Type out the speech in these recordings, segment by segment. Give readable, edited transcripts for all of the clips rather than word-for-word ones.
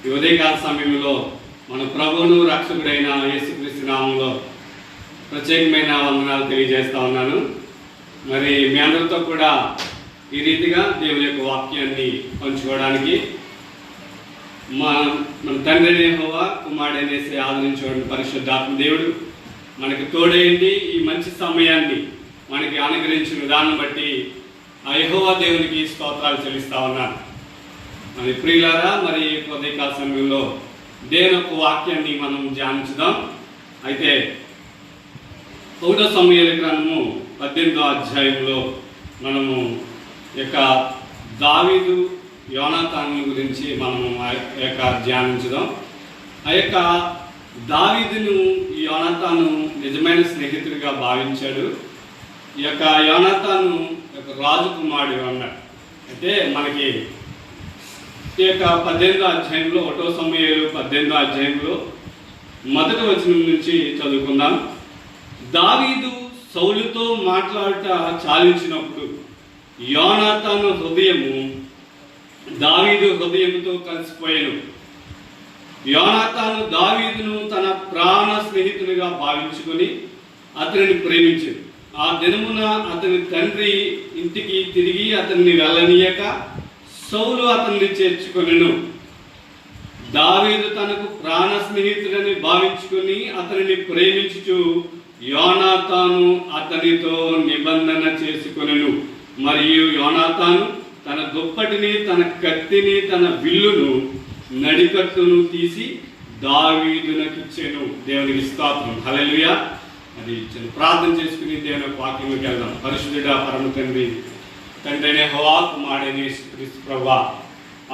ఈ ఉదయకాల సమయంలో మన ప్రభువును రక్షకుడైన యేసుక్రీస్తు నామంలో ప్రత్యేకమైన వందనాలు తెలియజేస్తా ఉన్నాను. మరి మీ అందరితో కూడా ఈ రీతిగా దేవుని యొక్క వాక్యాన్ని పంచుకోవడానికి మన తండ్రి యెహోవా కుమారుడైన ఆదరించేవాడు పరిశుద్ధాత్మ దేవుడు మనకు తోడైంది. ఈ మంచి సమయాన్ని మనకి అనుగ్రహించిన విధానం బట్టి ఆ యెహోవా దేవునికి స్తోత్రాలు చెల్లిస్తా ఉన్నాను. మరి ప్రియులారా, మరి ఉదయకాల సమయంలో దేవుని యొక్క వాక్యాన్ని మనం ధ్యానించుదాం. అయితే 1 సమూయేలు గ్రంథము 18వ అధ్యాయంలో మనము యొక్క దావీదు యోనాతాను గురించి మనము ధ్యానించుదాం. ఆ యొక్క దావీదును యోనాతాను నిజమైన స్నేహితుడిగా భావించాడు. ఈ యొక్క యోనాతాను ఒక రాజకుమారుడు అన్నాడు. అయితే మనకి ఈ యొక్క 18వ అధ్యాయంలో 1 సమూయేలు 18వ అధ్యాయంలో మొదటి వచనం నుంచి చదువుకుందాం. దావీదు సౌలుతో మాట్లాడుట చాలించినప్పుడు యోనాతాను హృదయము దావీదు హృదయముతో కలిసిపోయాను. యోనాతాను దావీదును తన ప్రాణ స్నేహితునిగా భావించుకొని అతనిని ప్రేమించాడు. ఆ దినమున అతని తండ్రి ఇంటికి తిరిగి అతన్ని వెళ్ళనీయక సౌలు అతన్ని చేర్చుకొనెను. దావీదు తనకు ప్రాణ స్నేహితుడని భావించుకొని అతనిని ప్రేమించుచు యోనాతాను అతనితో నిబంధన చేసుకొనెను. మరియు యోనాతాను తన దుప్పటిని, తన కత్తిని, తన విల్లును, నడికట్టును తీసి దావీదునకిచ్చెను. దేవునికి స్తోత్రం. హల్లెలూయా. అది ప్రార్థన చేసుకుని దేవుని వాక్యంలోకి వెళ్దాం. పరిశుద్ధుడా పరమ తండ్రి అయిన యెహోవా కుమారుడైన యేసుక్రీస్తు ప్రభువా,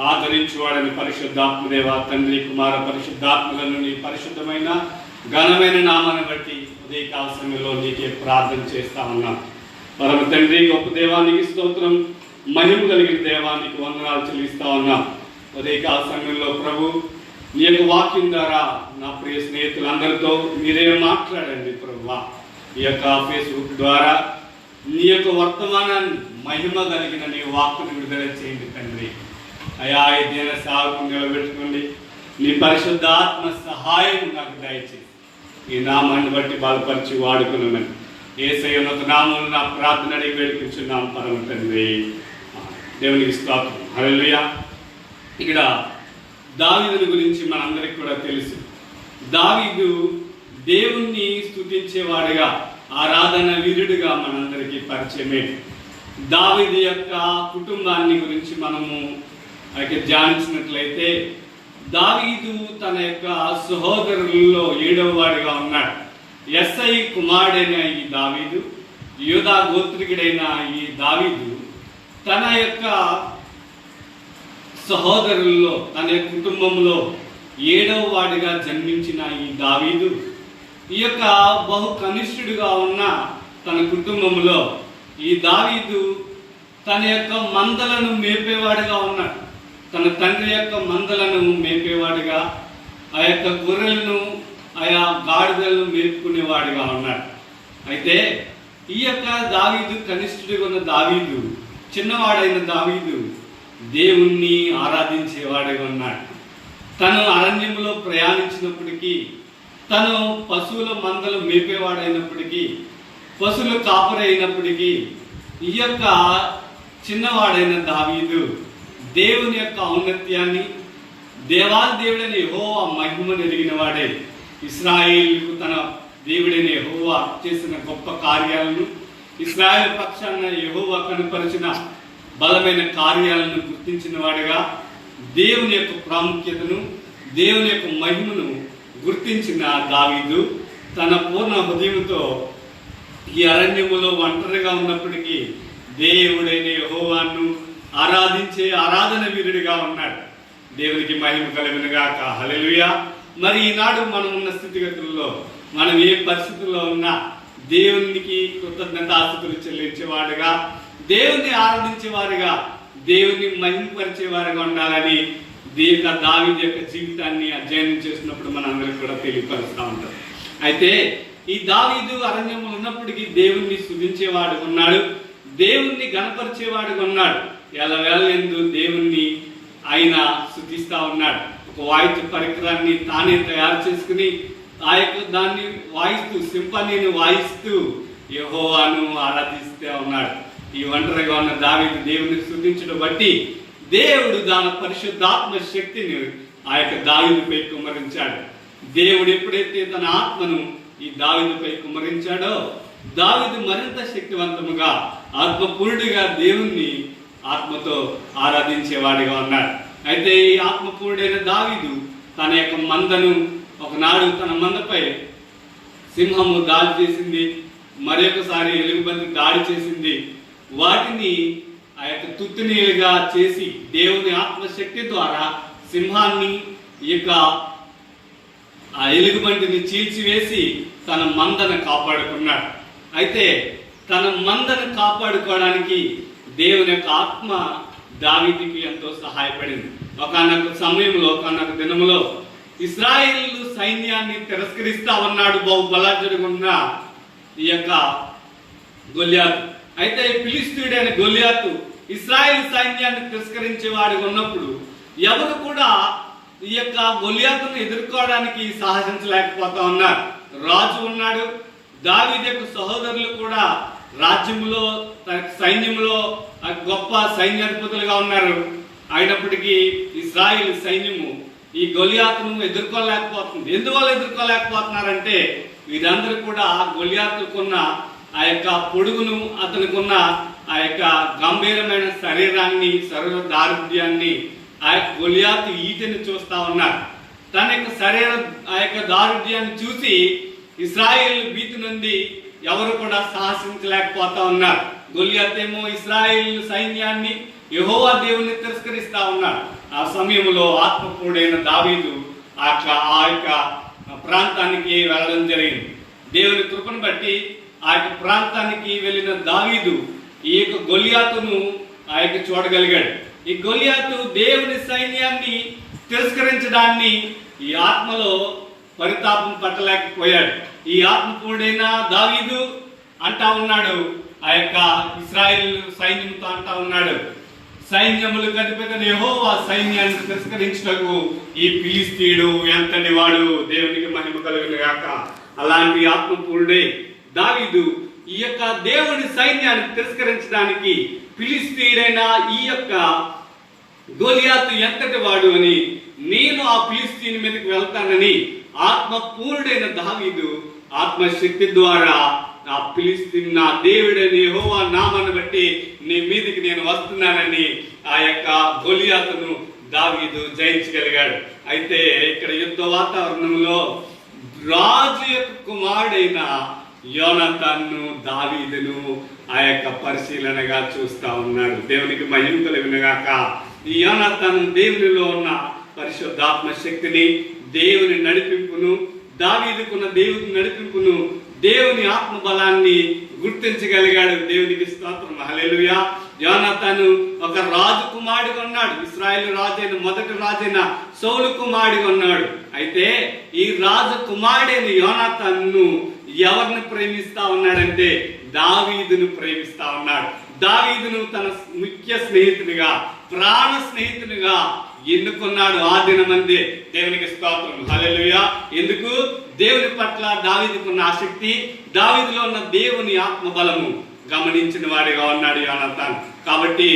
ఆదరించువాడని పరిశుద్ధాత్మదేవ తండ్రి కుమార పరిశుద్ధాత్మలను నీ పరిశుద్ధమైన ఘనమైన నామాన్ని బట్టి ఉదయకాల సమయంలో నీకే ప్రార్థన చేస్తా ఉన్నాం. పరమ తండ్రి గొప్ప దేవానికి స్తోత్రం, మహిమ కలిగిన దేవానికి వందనాలు చెల్లిస్తా ఉన్నాం. ఉదయకాల సమయంలో ప్రభు నీ యొక్క వాక్యం ద్వారా నా ప్రియ స్నేహితులందరితో మీరే మాట్లాడండి ప్రభువా. ఈ యొక్క ఫేస్బుక్ ద్వారా నీ యొక్క వర్తమానాన్ని మహిమ కలిగిన నీ వాక్కును విడుదల చేయండి తండ్రి. అయా ఈ దీన సేవకు నిలబెట్టుకోండి. నీ పరిశుద్ధాత్మ సహాయం నాకు దయచేసి ఈ నామాన్ని బట్టి బలపరిచి వాడుకున్నామని యేసయ్య ఉన్నత నామమున నా ప్రార్థన అడిగి వేడుకుంటున్నాం పరమ తండ్రి. దేవునికి స్తోత్రం. హల్లెలూయా. ఇక్కడ దావీదుని గురించి మనందరికీ కూడా తెలుసు. దావీదు దేవుణ్ణి స్తుతించేవాడుగా, ఆరాధన వీరుడిగా మనందరికీ పరిచయమే. దావీదు యొక్క కుటుంబాన్ని గురించి మనము ధ్యానించినట్లయితే దావీదు తన యొక్క సహోదరులలో 7వ వాడిగా ఉన్నాడు. యెస్సై కుమారుడైన ఈ దావీదు, యూదా గోత్రికుడైన ఈ దావీదు తన యొక్క సహోదరుల్లో, తన కుటుంబంలో 7వ వాడిగా జన్మించిన ఈ దావీదు ఈ యొక్క బహు కనిష్ఠుడిగా ఉన్న తన కుటుంబంలో ఈ దావీదు తన యొక్క మందలను మేపేవాడిగా ఉన్నాడు. తన తండ్రి యొక్క మందలను మేపేవాడిగా, ఆ యొక్క గొర్రెలను, ఆయా గాడిదలను మేపుకునేవాడిగా ఉన్నాడు. అయితే ఈ యొక్క దావీదు కనిష్ఠుడిగా ఉన్న దావీదు, చిన్నవాడైన దావీదు దేవుణ్ణి ఆరాధించేవాడిగా ఉన్నాడు. తను అరణ్యంలో ప్రయాణించినప్పటికీ, తను పశువుల మందలు మేపేవాడైనప్పటికీ, పశువులు కాపరి అయినప్పటికీ ఈ యొక్క చిన్నవాడైన దావీదు దేవుని యొక్క ఔన్నత్యాన్ని, దేవాదేవుడైన యెహోవా మహిమను ఎరిగిన వాడే. ఇశ్రాయేలుకు తన దేవుడైన యెహోవా చేసిన గొప్ప కార్యాలను, ఇశ్రాయేలు పక్షాన యెహోవా కనుపరిచిన బలమైన కార్యాలను గుర్తించిన వాడిగా, దేవుని యొక్క ప్రాముఖ్యతను, దేవుని యొక్క మహిమను గుర్తించిన దావీదు తన పూర్ణ హృదయంతో ఈ అరణ్యములో ఒంటరిగా ఉన్నప్పటికీ దేవుడైన యెహోవాను ఆరాధించే ఆరాధన వీరుడిగా ఉన్నాడు. దేవునికి మహిమ కలుగునుగాక. హల్లెలూయా. మరి ఈనాడు మనం ఉన్న స్థితిగతుల్లో, మనం ఏ పరిస్థితుల్లో ఉన్నా దేవునికి కృతజ్ఞతాస్తుతులు చెల్లించేవాడుగా, దేవుని ఆరాధించేవారుగా, దేవుని మహిమపరిచేవారుగా ఉండాలని దావీదు యొక్క జీవితాన్ని అధ్యయనం చేసినప్పుడు మనందరికీ కూడా తెలియపరుస్తూ ఉంటారు. అయితే ఈ దావీదు అరణ్యంలో ఉన్నప్పటికీ దేవుణ్ణి స్తుతించేవాడు ఉన్నాడు, దేవుణ్ణి గణపరిచేవాడుగా ఉన్నాడు. ఎలవేళ దేవుణ్ణి ఆయన స్తుతిస్తా ఉన్నాడు. ఒక వాయిద్య పరికరాన్ని తానే తయారు చేసుకుని ఆ యొక్క దాన్ని వాయిస్తూ సింఫనీని వాయిస్తూ యెహోవాను ఆరాధిస్తూ ఉన్నాడు. ఈ ఒంటరిగా ఉన్న దావీదు దేవుని స్తుతించడం బట్టి దేవుడు దాని పరిశుద్ధాత్మ శక్తిని ఆ యొక్క దావీదుపై కుమ్మరించాడు. దేవుడు ఎప్పుడైతే తన ఆత్మను ఈ దావీదుపై కుమ్మరించాడో దావీదు మరింత శక్తివంతముగా ఆత్మపూర్ణుడిగా దేవుణ్ణి ఆత్మతో ఆరాధించేవాడిగా ఉన్నాడు. అయితే ఈ ఆత్మపూర్ణుడైన దావీదు తన యొక్క మందను ఒకనాడు తన మందపై సింహము దాడి చేసింది, మరొకసారి ఎలుగుబంది దాడి చేసింది. వాటిని ఆ యొక్క తుత్తునీలుగా చేసి దేవుని ఆత్మశక్తి ద్వారా సింహాన్ని ఈ యొక్క ఆ ఎలుగుబంటిని చీల్చివేసి తన మందను కాపాడుకున్నాడు. అయితే తన మందను కాపాడుకోవడానికి దేవుని యొక్క ఆత్మ దావీదుకి ఎంతో సహాయపడింది. ఒకనొక సమయంలో ఒకనొక దినములో ఇశ్రాయేలు సైన్యాన్ని తిరస్కరిస్తా ఉన్నాడు బహుబలాఢ్యుడిగా ఉన్న ఈ యొక్క గొల్యాతు. అయితే ఫిలిష్తీయుడైన గొల్యాతు ఇశ్రాయేల్ సైన్యాన్ని తిరస్కరించేవాడిగా ఉన్నప్పుడు ఎవరు కూడా ఈ యొక్క గొల్యాతును ఎదుర్కోవడానికి సాహసించలేకపోతా ఉన్నారు. రాజు ఉన్నాడు, దావీదు యొక్క సహోదరులు కూడా రాజ్యంలో సైన్యంలో గొప్ప సైన్యాధిపతులుగా ఉన్నారు. అయినప్పటికీ ఇశ్రాయేల్ సైన్యము ఈ గొలియాతును ఎదుర్కోలేకపోతుంది. ఎందువల్ల ఎదుర్కోలేకపోతున్నారంటే వీరందరూ కూడా గొలియాతుకున్న ఆ యొక్క పొడుగును, అతనికున్న ఆ యొక్క గంభీరమైన శరీరాన్ని, శరీర దారుఢ్యాన్ని ఆ యొక్క గొలియాతు ఈటని చూస్తా ఉన్నారు. తన యొక్క శరీర ఆ యొక్క దారుఢ్యాన్ని చూసి ఇశ్రాయేల్ భీతి నుండి ఎవరు కూడా సాహసించలేకపోతా ఉన్నారు. గొలియాత్ ఏమో ఇశ్రాయేల్ సైన్యాన్ని, యెహోవా దేవుని తిరస్కరిస్తా ఉన్నాడు. ఆ సమయంలో ఆత్మపూర్ణుడైన దావీదు ఆ యొక్క ప్రాంతానికి వెళ్ళడం జరిగింది. దేవుని కృపను బట్టి ఆ యొక్క ప్రాంతానికి వెళ్ళిన దావీదు ఈ యొక్క గొలియాతును ఆ యొక్క చూడగలిగాడు. ఈ గొలియాతు దేవుని సైన్యాన్ని తిరస్కరించడాన్ని ఈ ఆత్మలో పరితాపం పట్టలేకపోయాడు. ఈ ఆత్మపూర్ణుడైన దావీదు అంటా ఉన్నాడు, ఆ యొక్క ఇశ్రాయేల్ సైన్యంతో అంటా ఉన్నాడు, సైన్యములు కనిపెట్టిన యెహోవా సైన్యాన్ని తిరస్కరించుటకు ఈ ఫిలిష్తీయుడు ఎంతటి వాడు, దేవునికి మహిమ కలుగును గాక. అలాంటి ఆత్మపూర్ణుడే దావీదు ఈ యొక్క దేవుని సైన్యాన్ని తిరస్కరించడానికి ఫిలిష్తీయుడైన ఈ యొక్క గొలియాతు ఎంతటి వాడు అని, నేను ఆ ఫిలిష్తీయుని మీదకి వెళ్తానని ఆత్మపూర్ణుడైన దావీదు ఆత్మశక్తి ద్వారా ఆ ఫిలిష్తీయుని నా దేవుడైన యెహోవా నామాన్ని బట్టి నీ మీదకి నేను వస్తున్నానని ఆ యొక్క గొలియాతును దావీదు జయించగలిగాడు. అయితే ఇక్కడ యుద్ధ వాతావరణంలో రాజు యొక్క కుమారుడైన యోనాతాను దావీదును ఆ యొక్క పరిశీలనగా చూస్తా ఉన్నాడు. దేవునికి మహిమ కలుగును గాక. ఈ యోనాతాను దేవునిలో ఉన్న పరిశుద్ధాత్మ శక్తిని, దేవుని నడిపింపును, దావీదుకున్న దేవుని నడిపింపును, దేవుని ఆత్మ బలాన్ని గుర్తించగలిగాడు. దేవునికి స్తోత్రం, హల్లెలూయా. యోనాతాను ఒక రాజు కుమారుడిగా ఉన్నాడు. ఇశ్రాయేలు రాజైన మొదటి రాజైన సౌలు కుమారుడిగా ఉన్నాడు. అయితే ఈ రాజు కుమారుడైన యోనాతాను ఎవరిని ప్రేమిస్తా ఉన్నాడంటే దావీదును ప్రేమిస్తా ఉన్నాడు. దావీదును తన ముఖ్య స్నేహితునిగా, ప్రాణ స్నేహితునిగా ఎన్నుకున్నాడు ఆ దినమందే. దేవునికి స్తోత్రం, హల్లెలూయా. ఎందుకు? దేవుని పట్ల దావీదుకున్న ఆసక్తి, దావీదులో ఉన్న దేవుని ఆత్మ బలము గమనించిన వాడిగా ఉన్నాడు యోనాతాను. కాబట్టి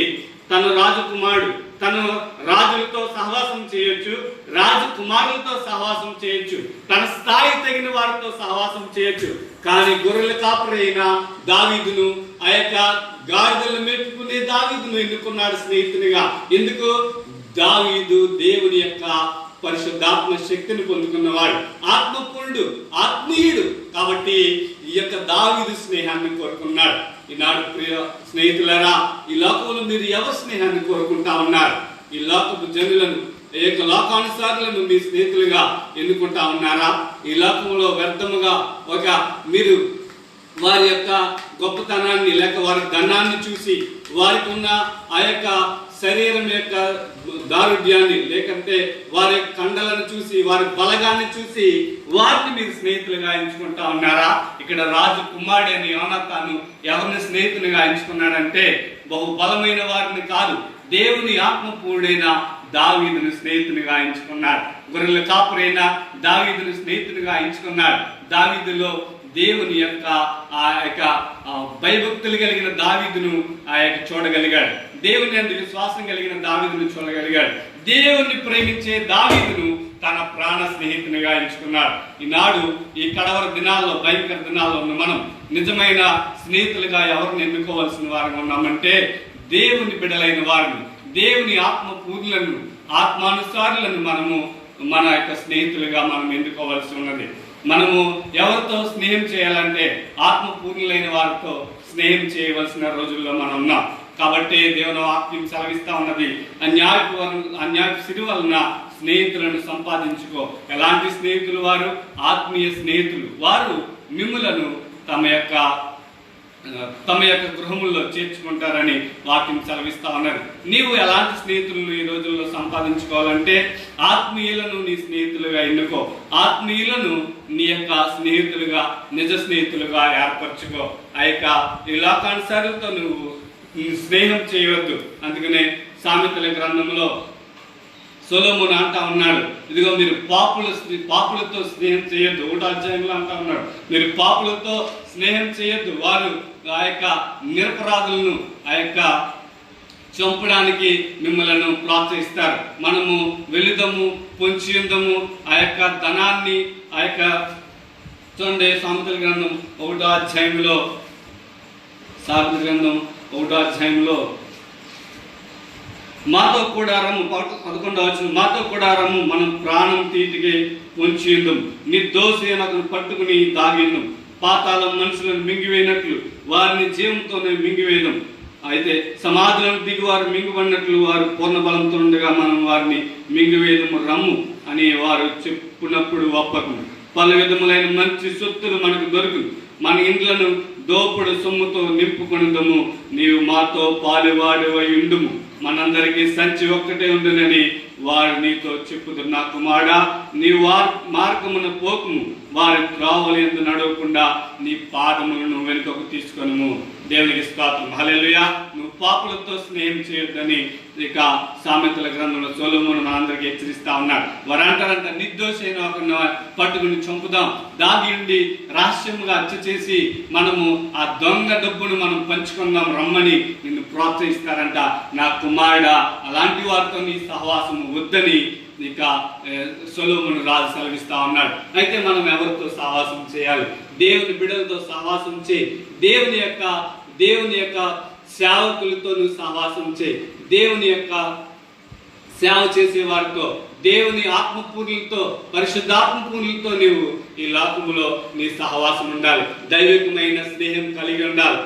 తను రాజకుమారుడు, తను రాజులతో సహవాసం చేయొచ్చు, రాజకుమారులతో సహవాసం చేయొచ్చు, తన స్థాయి తగిన వారితో సహవాసం చేయొచ్చు. కానీ గొర్రెల కాపరైన దావీదును, ఆ యొక్క గాడిదలను మెప్పుకునే దావీదును ఎన్నుకున్నాడు స్నేహితునిగా. ఎందుకు? దావీదు దేవుని యొక్క పరిశుద్ధాత్మ శక్తిని పొందుకున్నవాడు, ఆత్మపూర్ణుడు, ఆత్మీయుడు. కాబట్టి ఈ యొక్క దావీదు స్నేహాన్ని కోరుకున్నాడు. ఈనాడు ప్రియ స్నేహితులారా, ఈ లోకంలో మీరు ఎవరి స్నేహాన్ని కోరుకుంటా ఉన్నారు? ఈ లోకపు జనులను, ఈ యొక్క లోకానుసారులను మీ స్నేహితులుగా ఎన్నుకుంటా ఉన్నారా? ఈ లోకంలో వ్యర్థముగా మీరు వారి యొక్క గొప్పతనాన్ని లేక వారి ధనాన్ని చూసి, వారికి ఉన్న ఆ యొక్క శరీరం యొక్క దారుఢ్యాన్ని, లేకంటే వారి యొక్క కండలను చూసి, వారి బలగాన్ని చూసి వారిని మీరు స్నేహితులుగా ఎంచుకుంటా ఉన్నారా? ఇక్కడ రాజు కుమారుడైన యోనాతాను ఎవరిని స్నేహితునిగా ఎంచుకున్నాడంటే బహు బలమైన వారిని కాదు, దేవుని ఆత్మపూర్ణుడైన దావీదును స్నేహితునిగా ఎంచుకున్నాడు. గొర్రెల కాపురైన దావీదును స్నేహితునిగా ఎంచుకున్నాడు. దావీదులో దేవుని యొక్క ఆ యొక్క భయభక్తులు కలిగిన దావీదును చూడగలిగాడు. దేవుని యందు విశ్వాసం కలిగిన దావీదును చూడగలిగాడు. దేవుని ప్రేమించే దావీదును తన ప్రాణ స్నేహితునిగా ఎంచుకున్నాడు. ఈనాడు ఈ కడవర దినాల్లో, భయంకర దినాల్లో ఉన్న మనం నిజమైన స్నేహితులుగా ఎవరిని ఎన్నుకోవాల్సిన వారిగా ఉన్నామంటే దేవుని బిడ్డలైన వారిని, దేవుని ఆత్మ పూర్ణులను, ఆత్మానుసారులను మనము మన యొక్క స్నేహితులుగా మనం ఎన్నుకోవాల్సి ఉన్నది. మనము ఎవరితో స్నేహం చేయాలంటే ఆత్మ పూర్ణులైన వారితో స్నేహం చేయవలసిన రోజుల్లో మనం ఉన్నాం. కాబట్టి దేవుని వాక్యం సెలవిస్తా ఉన్నది, అన్యాయపు సిరి వలన స్నేహితులను సంపాదించుకో. ఎలాంటి స్నేహితులు వారు? ఆత్మీయ స్నేహితులు. వారు మిమ్ములను తమ యొక్క గృహముల్లో చేర్చుకుంటారని వాక్యం సెలవిస్తా ఉన్నారు. నీవు ఎలాంటి స్నేహితులను ఈ రోజుల్లో సంపాదించుకోవాలంటే ఆత్మీయులను నీ స్నేహితులుగా ఎన్నుకో. ఆత్మీయులను నీ యొక్క స్నేహితులుగా, నిజ స్నేహితులుగా ఏర్పరచుకో. ఆ యొక్క ఈ లోకానుసారులతో నువ్వు స్నేహం చేయవద్దు. అందుకనే సామెతల గ్రంథంలో సొలొమోను అంటా ఉన్నాడు, ఇదిగో మీరు పాపులతో స్నేహం చేయొద్దు. 1వ అధ్యాయంలో అంటా ఉన్నాడు, మీరు పాపులతో స్నేహం చేయొద్దు. వారు ఆ యొక్క నిరపరాధులను చంపడానికి మిమ్మల్ని ప్రోత్సహిస్తారు. మనము వెళుదము, పొంచియుందము, ఆ యొక్క ధనాన్ని చూడండి. సామెతల గ్రంథం 1వ అధ్యాయంలో, సామెతల గ్రంథం 1వ అధ్యాయంలో మాతో కూడా రమ్ము, 11వ వచనం, మాతో కూడా రమ్ము, మనం ప్రాణం తీతికి పొంచియుందము, నిర్దోషి అతను పట్టుకుని తాగిందం, పాతాళం మనుషులను మింగివేయనట్లు వారిని జీవంతోనే మింగివేయడం. అయితే సమాధులను దిగువారు మింగిపడినట్లు వారు పూర్ణ బలంతో ఉండగా మనం వారిని మింగివేయదము రమ్ము అని వారు చెప్పినప్పుడు ఒప్పకము. పలు విధములైన మంచి సొత్తులు మనకు దొరుకును, మన ఇండ్లను దోపుడు సొమ్ముతో నింపుకొనుదము. నీవు మాతో పాలువాడివై ఉండుము, మనందరికీ సంచి ఒక్కటే ఉండునని వారు నీతో చెప్పుదురు. నా కుమారుడా, నీ మార్గమున పోకుము, వారి త్రోవలు యందు నడవకుండా నీ పాదములను వెనుకకు తీసుకొనుము. దేవునికి స్తోత్రం, హల్లెలూయా. నువ్వు పాపులతో స్నేహం చేయొద్దని ఇక సామెతల గ్రంథంలో సొలొమోను మనందరికీ హెచ్చరిస్తా ఉన్నాడు. వారు అంటారంట, నిర్దోషైన ఒకరిని పట్టుకుని చంపుదాం, దాగి ఉండి రహస్యముగా హత్య చేసి మనము ఆ దొంగ డబ్బును మనం పంచుకుందాం రమ్మని నిన్ను ప్రోత్సహిస్తారంట. నా కుమారుడా, అలాంటి వారితో నీ సహవాసము వద్దని ఇక సొలొమోను రాజు సెలవిస్తా ఉన్నాడు. అయితే మనం ఎవరితో సహవాసం చేయాలి? దేవుని బిడ్డలతో సహవాసం చేయి. దేవుని యొక్క సేవకులతో నువ్వు సహవాసం చేయి. దేవుని యొక్క సేవ చేసే వారితో, దేవుని ఆత్మపూర్ణులతో, పరిశుద్ధాత్మపూర్ణులతో నీవు ఈ లోకములో నీ సహవాసం ఉండాలి. దైవికమైన స్నేహం కలిగి ఉండాలి.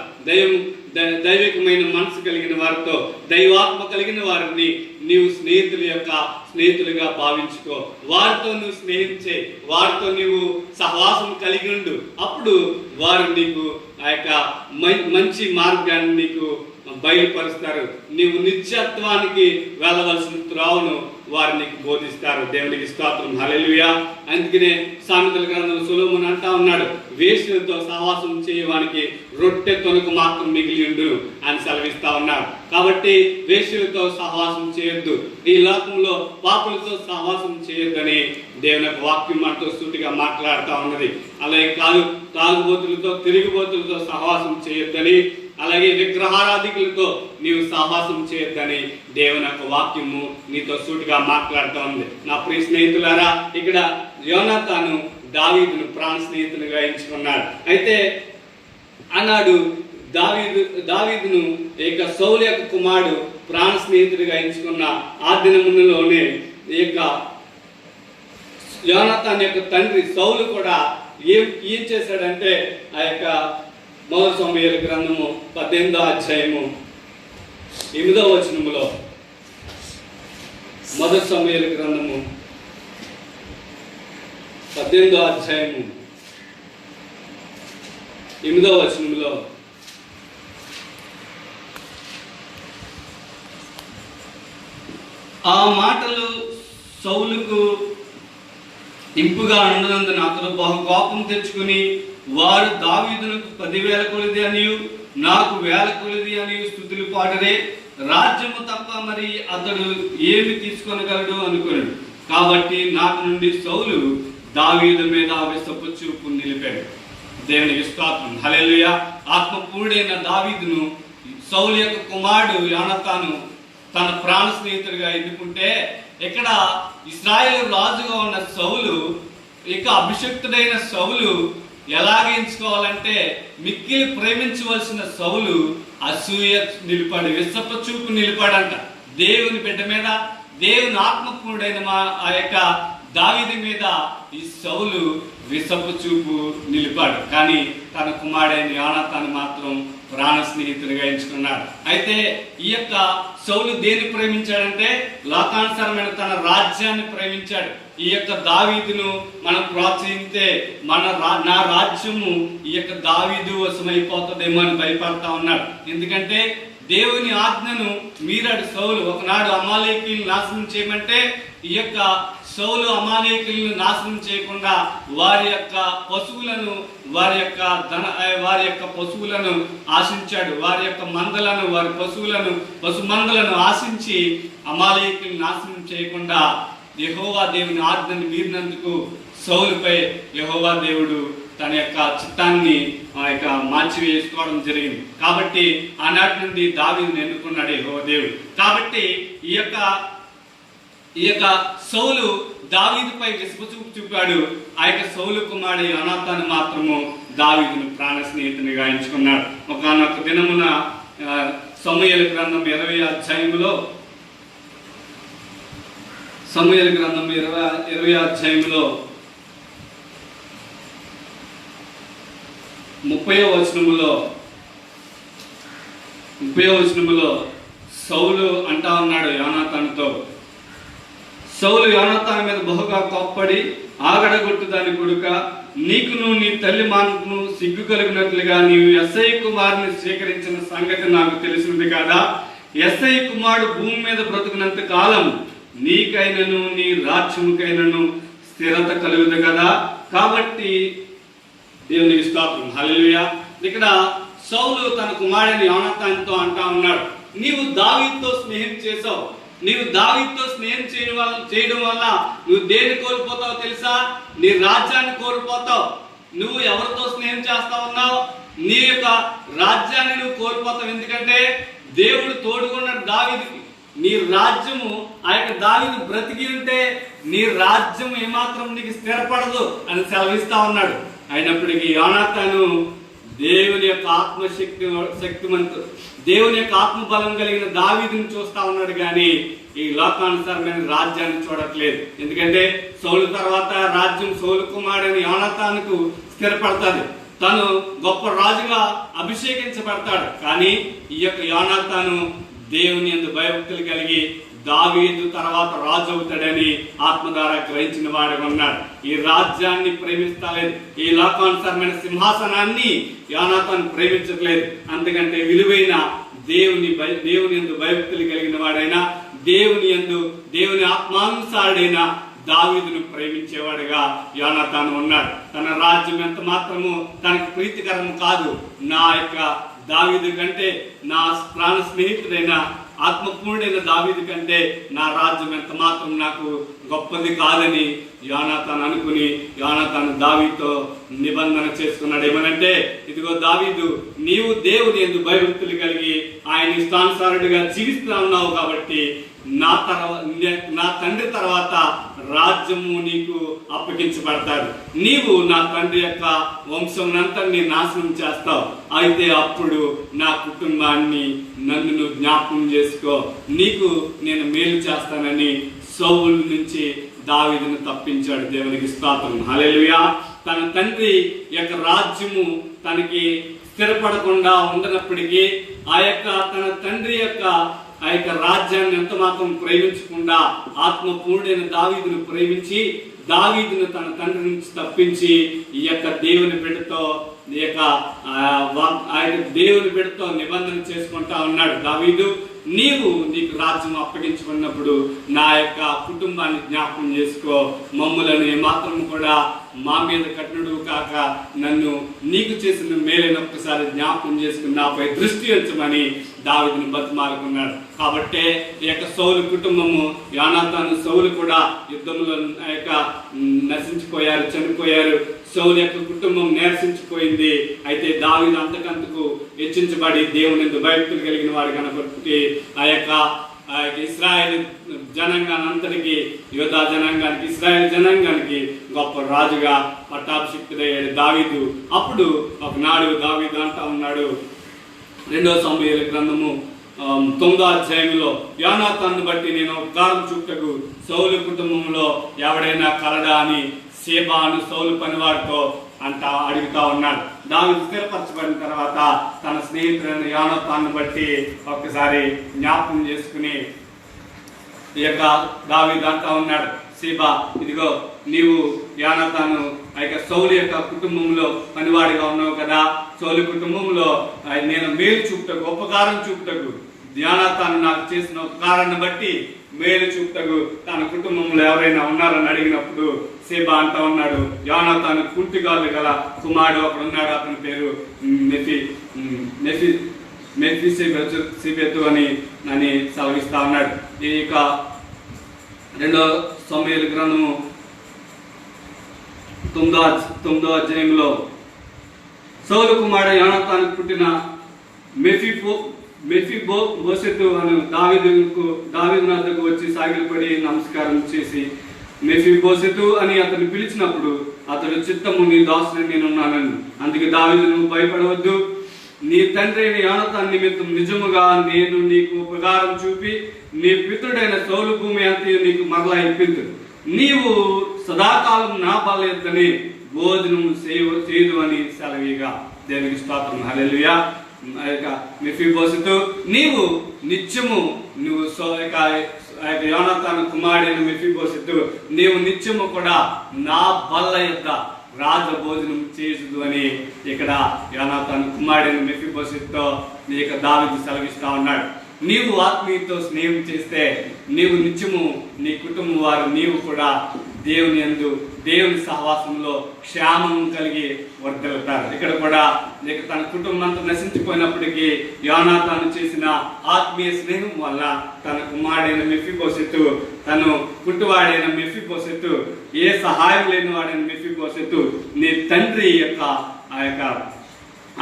దైవికమైన మనసు కలిగిన వారితో, దైవాత్మ కలిగిన వారిని నీవు స్నేహితులుగా భావించుకో. వారితో నువ్వు స్నేహం చేయి, వారితో నీవు సహవాసం కలిగి ఉండు. అప్పుడు వారు నీకు ఆ యొక్క మంచి మార్గాన్ని నీకు బయలుపరుస్తారు. నీవు నిత్యత్వానికి వెళ్ళవలసిన త్రోవను వారు నీకు బోధిస్తారు. దేవునికి స్తోత్రం, హల్లెలూయా. అందుకనే సామెతల గ్రంథంలో సొలొమోను అంటా ఉన్నాడు, వేశ్యలతో సహవాసం చేయడానికి రొట్టె తొనుకు మాత్రం మిగిలి ఉండును అని సెలవిస్తా ఉన్నాడు. కాబట్టి వేశ్యలతో సహవాసం చేయొద్దు, ఈ లోకంలో పాపులతో సహవాసం చేయొద్దని దేవుని యొక్క వాక్యం మనతో సూటిగా మాట్లాడుతూ ఉన్నది. అలాగే కాదు, తాగుబోతులతో, తిరుగుబోతులతో సహవాసం చేయొద్దని, అలాగే విగ్రహారాధికులతో నీవు సహవాసం చేయొద్దని దేవుని యొక్క వాక్యము నీతో సూటిగా మాట్లాడుతూ ఉంది. నా ప్రియ స్నేహితులారా, ఇక్కడ యోనాతాను దావీదును ప్రాణ స్నేహితునిగా ఎంచుకున్నాడు. అయితే అన్నాడు దావీదును ఇక సౌలు యొక్క కుమారుడు ప్రాణ స్నేహితుడిగా ఎంచుకున్న ఆ దినములోనే ఇక యోనాతాను యొక్క తండ్రి సౌలు కూడా ఏం చేశాడంటే ఆ యొక్క 1 సమూయేలు గ్రంథము 18వ అధ్యాయము 8వ వచనములో, 1 సమూయేలు గ్రంథము 18వ అధ్యాయము 8వ వచనములో, ఆ మాటలు సౌలుకు ఇంపుగా ఉండనందున అతడు బహు కోపం తెచ్చుకుని, వారు దావీదునకు 10,000 కొలది అనియు నాకు 1,000 కొలది అనియు స్తుతులు పాడరే, రాజ్యము తప్ప మరి అతడు ఏమి తీసుకొనగలడు అనుకున్నాడు. కాబట్టి నాటి నుండి సౌలు దావీదు మీద విషపు చూపు నిలిపాడు. దేవునికి స్తోత్రం. హల్లెలూయా. ఆత్మపూర్ణుడైన దావీదును సౌలు యొక్క కుమారుడు యోనాతాను తన ప్రాణ స్నేహితుడిగా ఎన్నుకుంటే, ఇక్కడ ఇశ్రాయేలు రాజుగా ఉన్న సౌలు, ఇక అభిషక్తుడైన సౌలు ఎలాగ ఎంచుకోవాలంటే, మిక్కిలి ప్రేమించవలసిన సౌలు అసూయ నిలిపాడు, విషపు చూపు నిలిపాడంట. దేవుని బిడ్డ మీద, దేవుని ఆత్మపూర్ణుడైన ఆ యొక్క దావీదు మీద ఈ సౌలు విషపు చూపు నిలిపాడు. కానీ తన కుమారుడైన యోనాతాను మాత్రం ప్రాణ స్నేహితుడిగా ఎంచుకున్నాడు. అయితే ఈ యొక్క సౌలు దేన్ని ప్రేమించాడంటే, లోకానుసారమైన తన రాజ్యాన్ని ప్రేమించాడు. ఈ యొక్క దావీదును మనం ప్రోత్సహిస్తే నా రాజ్యము ఈ యొక్క దావీదు వశమైపోతుందేమో అని భయపడతా ఉన్నాడు. ఎందుకంటే దేవుని ఆజ్ఞను మీరాడు సౌలు. ఒకనాడు అమాలేకీయులను నాశనం చేయమంటే, ఈ యొక్క సౌలు అమాలేకీయులను నాశనం చేయకుండా వారి యొక్క పశువులను వారి యొక్క పశువులను ఆశించాడు. వారి యొక్క మందలను, వారి పశు మందలను ఆశించి అమాలేకీయులను నాశనం చేయకుండా యెహోవా దేవుని ఆజ్ఞను మీరినందుకు సౌలుపై యెహోవా దేవుడు తన యొక్క చిత్తాన్ని మార్చి వేసుకోవడం జరిగింది. కాబట్టి ఆనాటి నుండి దావీదును ఎన్నుకున్నాడు యెహోవా దేవుడు. కాబట్టి ఈ యొక్క సౌలు దావీదుపై విసుగు చూపాడు. ఆ యొక్క సౌలు కుమారుడు యోనాతాను మాత్రము దావీదును ప్రాణ స్నేహితునిగా ఎంచుకున్నాడు. ఒకనొక దినమున సమూయేలు గ్రంథం 20వ అధ్యాయంలో 20వ అధ్యాయంలో 30వ వచనములో సౌలు అంటా ఉన్నాడు యోనాతానుతో, సౌలు యోనాతాను మీద బహుగా కోప్పడి, ఆగడగొట్టు దాని కొడుక, నీకును నీ తల్లి మానుకును సిగ్గు కలిగినట్లుగా నీవు యెస్సై కుమారుని స్వీకరించిన సంగతి నాకు తెలిసినది కాదా? యెస్సై కుమారుడు భూమి మీద బ్రతుకున్నంత కాలం నీకైనను నీ రాజ్యముకైనను స్థిరత కలుగుదు కదా. కాబట్టి దేవునికి స్తోత్రం. హల్లెలూయా. ఇక్కడ సౌలు తన కుమారుని యోనాతానుతో అంటా ఉన్నాడు, నీవు దావీదుతో స్నేహం చేసావు. నీవు దావీదుతో స్నేహం చేయడం వల్ల నువ్వు దేన్ని కోల్పోతావు తెలుసా? నీ రాజ్యాన్ని కోల్పోతావు. నువ్వు ఎవరితో స్నేహం చేస్తా ఉన్నావు? నీ యొక్క రాజ్యాన్ని నువ్వు కోల్పోతావు. ఎందుకంటే దేవుడు తోడుకున్నాడు దావీదుకి. నీ రాజ్యము, ఆ యొక్క దావీదు బ్రతికి ఉంటే నీ రాజ్యం ఏమాత్రం నీకు స్థిరపడదు అని సెలవిస్తా ఉన్నాడు. అయినప్పటికీ యోనాతాను దేవుని యొక్క శక్తిమంతుడు, దేవుని యొక్క ఆత్మబలం కలిగిన దావీదుని చూస్తా ఉన్నాడు, కానీ ఈ లోకానుసారమైన రాజ్యాన్ని చూడట్లేదు. ఎందుకంటే సౌలు తర్వాత రాజ్యం సౌలు కుమారుడైన యోనాతానుకు స్థిరపడతాడు. తను గొప్ప రాజుగా అభిషేకించబడతాడు. కానీ ఈ యొక్క యోనాతాను దేవుని యందు భయభక్తులు కలిగి దావీదు తర్వాత రాజు అవుతాడని ఆత్మ ద్వారా గ్రహించిన వాడుగా ఉన్నాడు. ఈ రాజ్యాన్ని ప్రేమిస్తలేదు, ఈ లోకానుసారమైన సింహాసనాన్ని యోనాతాను ప్రేమించట్లేదు. అందుకంటే విలువైన దేవుని యందు భయభక్తులు కలిగిన వాడైనా, దేవుని ఆత్మానుసారుడైన దావీదును ప్రేమించేవాడుగా యోనాతాను ఉన్నాడు. తన రాజ్యం ఎంత మాత్రము తనకు ప్రీతికరం కాదు. నా యొక్క దావీదు కంటే, నా ప్రాణ స్నేహితుడైన ఆత్మపూర్ణుడైన దావీదు కంటే నా రాజ్యం ఎంత మాత్రం నాకు గొప్పది కాదని యోనాతాను అనుకుని యోనాతాను దావీదుతో నిబంధన చేసుకున్నాడు. ఏమనంటే, ఇదిగో దావీదు, నీవు దేవుని యందు భయభక్తులు కలిగి ఆయన ఇష్టానుసారుడిగా జీవిస్తూ ఉన్నావు కాబట్టి నా తండ్రి తర్వాత రాజ్యము నీకు అప్పగించబడతాడు. నీవు నా తండ్రి యొక్క వంశంనంతని నాశనం చేస్తావు. అయితే అప్పుడు నా కుటుంబాన్ని, నన్ను జ్ఞాపకం చేసుకో, నీకు నేను మేలు చేస్తానని సౌలు నుంచి దావీదును తప్పించాడు. దేవునికి స్తోత్రం. హల్లెలూయా. తన తండ్రి యొక్క రాజ్యము తనకి స్థిరపడకుండా ఉండనప్పటికీ తన తండ్రి యొక్క రాజ్యాన్ని ఎంత మాత్రం ప్రేమించకుండా ఆత్మపూర్ణుడైన దావీదును ప్రేమించి దావీదును తన తండ్రి నుంచి తప్పించి ఈ యొక్క దేవుని బిడ్డతో నిబంధన చేసుకుంటా ఉన్నాడు. దావీదు, నీకు రాజ్యం అప్పగించుకున్నప్పుడు నా యొక్క కుటుంబాన్ని జ్ఞాపకం చేసుకో, మమ్ములను ఏమాత్రం కూడా మా మీద కఠినుడు కాక నన్ను నీకు చేసిన మేలైన ఒక్కసారి జ్ఞాపకం చేసుకుని నాపై దృష్టి ఉంచమని దావీదును బతిమాలుకున్నాడు. కాబట్టే ఈ యొక్క సౌలు కుటుంబము, యోనాతాను సౌలు కూడా యుద్ధంలో నశించిపోయారు, చనిపోయారు. సౌలు యొక్క కుటుంబం నిరసించిపోయింది. అయితే దావీదు అంతకంతకు హెచ్చించబడి దేవుని భయభక్తులు కలిగిన వాడు కనబట్టి ఆ యొక్క ఇశ్రాయేల్ జనాంగానంతటికి, యోధా జనాంగానికి, ఇశ్రాయేల్ జనాంగానికి గొప్ప రాజుగా పట్టాభిషిక్తుడయ్యాడు దావీదు. అప్పుడు ఒకనాడు దావీదు అంటా ఉన్నాడు, 2 సమూయేలు గ్రంథము 9వ అధ్యాయంలో, యోనాతాను బట్టి నేను ఉపకారం చూపుటకు సౌలు కుటుంబంలో ఎవడైనా కలడా అని సేబాను సౌలు పనివాడితో అడుగుతా ఉన్నాడు. దావీదు స్థిరపరచబడిన తర్వాత తన స్నేహితులైన యోనాతాను బట్టి ఒక్కసారి జ్ఞాపకం చేసుకుని ఈ యొక్క దావీదు అంటా ఉన్నాడు, సీబా, ఇదిగో నీవు యోనాతాను సౌలు యొక్క కుటుంబంలో పనివాడిగా ఉన్నావు కదా, సౌలు కుటుంబంలో నేను మేలు చూపుటకు, ఉపకారం చూపుటకు, యోనాతాను నాకు చేసిన ఉపకారాన్ని బట్టి మేలు చూపుటకు తన కుటుంబంలో ఎవరైనా ఉన్నారని అడిగినప్పుడు సీబా అంటా ఉన్నాడు, యోనాతాను కుంటిగాళ్ళు గల కుమారుడు ఒకడు ఉన్నాడు, అతని పేరు మెఫీబోషెతు అని సెలవిస్తా ఉన్నాడు. ఈ యొక్క 2 సమూయేలు గ్రంథము 9వ అధ్యాయంలో సౌలు కుమారుడు యోనాతానుకు పుట్టిన మెఫీబోషెతు అని దావీదు వద్దకు వచ్చి సాగిలపడి నమస్కారం చేసి, మెఫీబోషెతు అని అతను పిలిచినప్పుడు అతడు చిత్తము నీ దాసుని నేనున్నానని. అందుకే దావీదు, నువ్వు భయపడవద్దు, నీ తండ్రి అయిన యోనాతాను నిమిత్తం నిజముగా నేను నీకు ఉపకారం చూపి నీ పితృడైన సౌలు భూమి అంతా నీకు మరలా ఇప్పించు. నీవు సదాకాలం నా బలెత్తని భోజనం చేయదు అని సెలవిగా. దేవునికి స్తోత్రం, హల్లెలూయా. మెఫీబోషెతు, నీవు నిత్యము యోనాతాను కుమారుడైన మెఫీబోషెతు, నీవు నిత్యము కూడా నా బల్ల యొద్ద రాజ భోజనం చేసుదు అని ఇక్కడ యోనాతాను కుమారుడైన మెఫీబోషెతుతో దావీదు సెలవిస్తా ఉన్నాడు. నీవు ఆత్మీయతో స్నేహం చేస్తే నీవు నిత్యము నీ కుటుంబం వారు నీవు కూడా దేవుని సహవాసంలో క్షేమం కలిగి వర్ధిల్లుతారు. ఇక్కడ కూడా తన కుటుంబం అంతా నశించిపోయినప్పటికీ యోనాతాను చేసిన ఆత్మీయ స్నేహం వల్ల తన కుమారుడైన మెఫీబోషెతు, తను పుట్టువాడైన మెఫీబోషెతు, ఏ సహాయం లేని వాడైన మెఫీబోషెతు, నీ తండ్రి యొక్క ఆ యొక్క